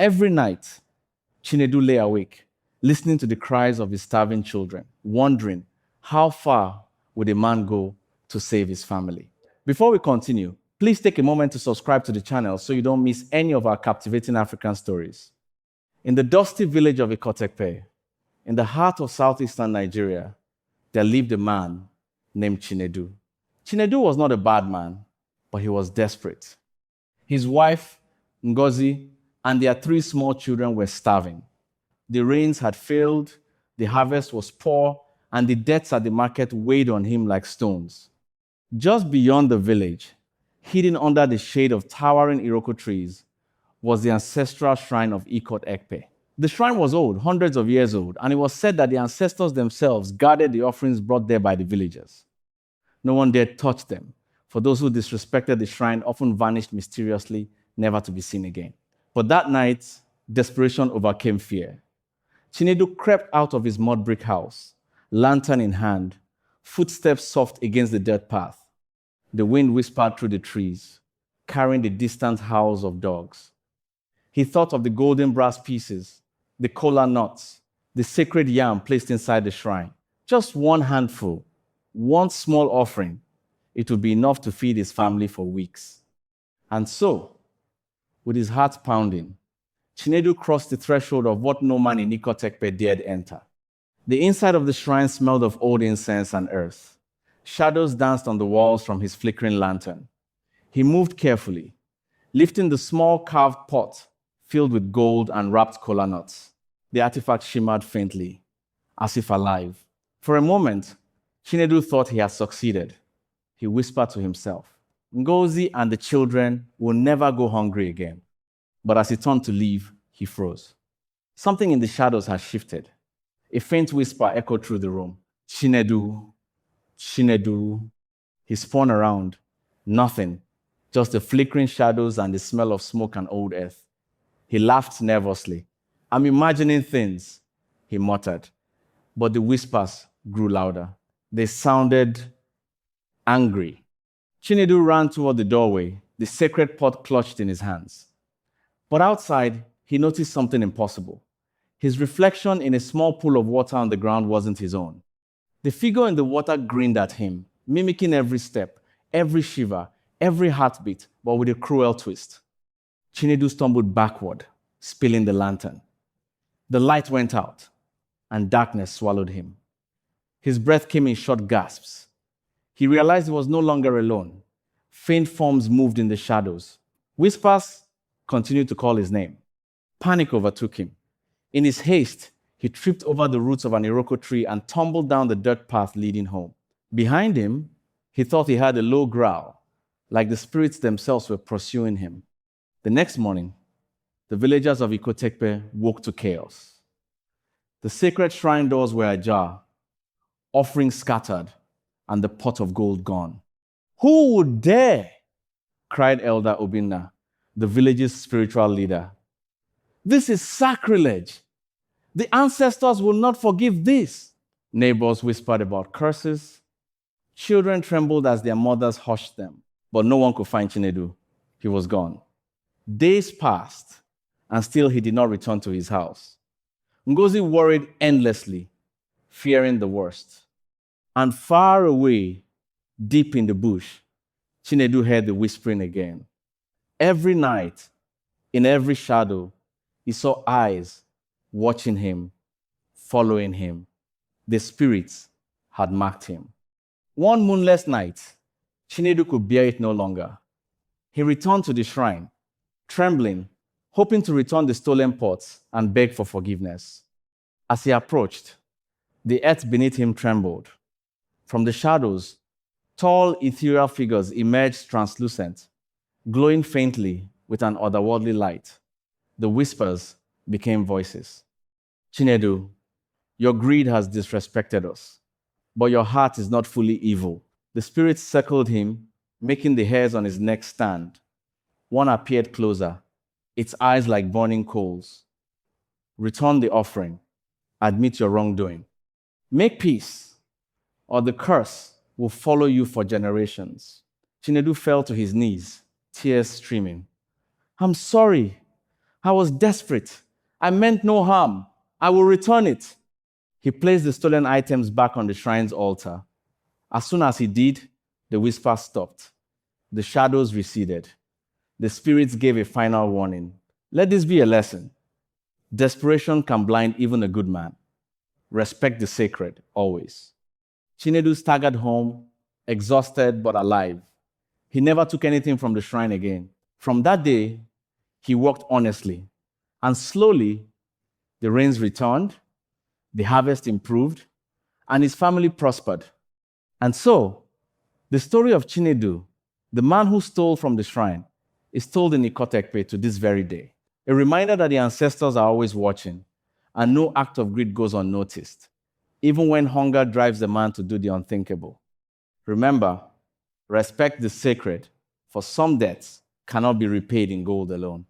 Every night, Chinedu lay awake, listening to the cries of his starving children, wondering how far would a man go to save his family. Before we continue, please take a moment to subscribe to the channel so you don't miss any of our captivating African stories. In the dusty village of Ikot-Ekpe, in the heart of southeastern Nigeria, there lived a man named Chinedu. Chinedu was not a bad man, but he was desperate. His wife, Ngozi, and their 3 small children were starving. The rains had failed, the harvest was poor, and the debts at the market weighed on him like stones. Just beyond the village, hidden under the shade of towering Iroko trees, was the ancestral shrine of Ikot-Ekpe. The shrine was old, hundreds of years old, and it was said that the ancestors themselves guarded the offerings brought there by the villagers. No one dared touch them, for those who disrespected the shrine often vanished mysteriously, never to be seen again. But that night, desperation overcame fear. Chinedu crept out of his mud brick house, lantern in hand, footsteps soft against the dirt path. The wind whispered through the trees, carrying the distant howls of dogs. He thought of the golden brass pieces, the kola nuts, the sacred yam placed inside the shrine. Just one handful, one small offering, it would be enough to feed his family for weeks. And so, with his heart pounding, Chinedu crossed the threshold of what no man in Ikot-Ekpe dared enter. The inside of the shrine smelled of old incense and earth. Shadows danced on the walls from his flickering lantern. He moved carefully, lifting the small carved pot filled with gold and wrapped kola nuts. The artifact shimmered faintly, as if alive. For a moment, Chinedu thought he had succeeded. He whispered to himself, Ngozi and the children will never go hungry again. But as he turned to leave, he froze. Something in the shadows had shifted. A faint whisper echoed through the room. Chinedu, Chinedu. He spun around. Nothing, just the flickering shadows and the smell of smoke and old earth. He laughed nervously. I'm imagining things, he muttered. But the whispers grew louder. They sounded angry. Chinedu ran toward the doorway, the sacred pot clutched in his hands. But outside, he noticed something impossible. His reflection in a small pool of water on the ground wasn't his own. The figure in the water grinned at him, mimicking every step, every shiver, every heartbeat, but with a cruel twist. Chinedu stumbled backward, spilling the lantern. The light went out, and darkness swallowed him. His breath came in short gasps. He realized he was no longer alone. Faint forms moved in the shadows. Whispers continued to call his name. Panic overtook him. In his haste, he tripped over the roots of an Iroko tree and tumbled down the dirt path leading home. Behind him, he thought he heard a low growl, like the spirits themselves were pursuing him. The next morning, the villagers of Ikot-Ekpe woke to chaos. The sacred shrine doors were ajar, offerings scattered, and the pot of gold gone. Who would dare? Cried Elder Obinna, the village's spiritual leader. This is sacrilege. The ancestors will not forgive this. Neighbors whispered about curses. Children trembled as their mothers hushed them. But no one could find Chinedu. He was gone. Days passed, and still he did not return to his house. Ngozi worried endlessly, fearing the worst. And far away, deep in the bush, Chinedu heard the whispering again. Every night, in every shadow, he saw eyes watching him, following him. The spirits had marked him. One moonless night, Chinedu could bear it no longer. He returned to the shrine, trembling, hoping to return the stolen pots and beg for forgiveness. As he approached, the earth beneath him trembled. From the shadows, tall, ethereal figures emerged translucent, glowing faintly with an otherworldly light. The whispers became voices. Chinedu, your greed has disrespected us, but your heart is not fully evil. The spirits circled him, making the hairs on his neck stand. One appeared closer, its eyes like burning coals. Return the offering. Admit your wrongdoing. Make peace, or the curse will follow you for generations. Chinedu fell to his knees, tears streaming. I'm sorry, I was desperate. I meant no harm. I will return it. He placed the stolen items back on the shrine's altar. As soon as he did, the whisper stopped. The shadows receded. The spirits gave a final warning. Let this be a lesson. Desperation can blind even a good man. Respect the sacred, always. Chinedu staggered home, exhausted but alive. He never took anything from the shrine again. From that day, he walked honestly. And slowly, the rains returned, the harvest improved, and his family prospered. And so, the story of Chinedu, the man who stole from the shrine, is told in Ikot-Ekpe to this very day. A reminder that the ancestors are always watching, and no act of greed goes unnoticed, even when hunger drives the man to do the unthinkable. Remember, respect the sacred, for some debts cannot be repaid in gold alone.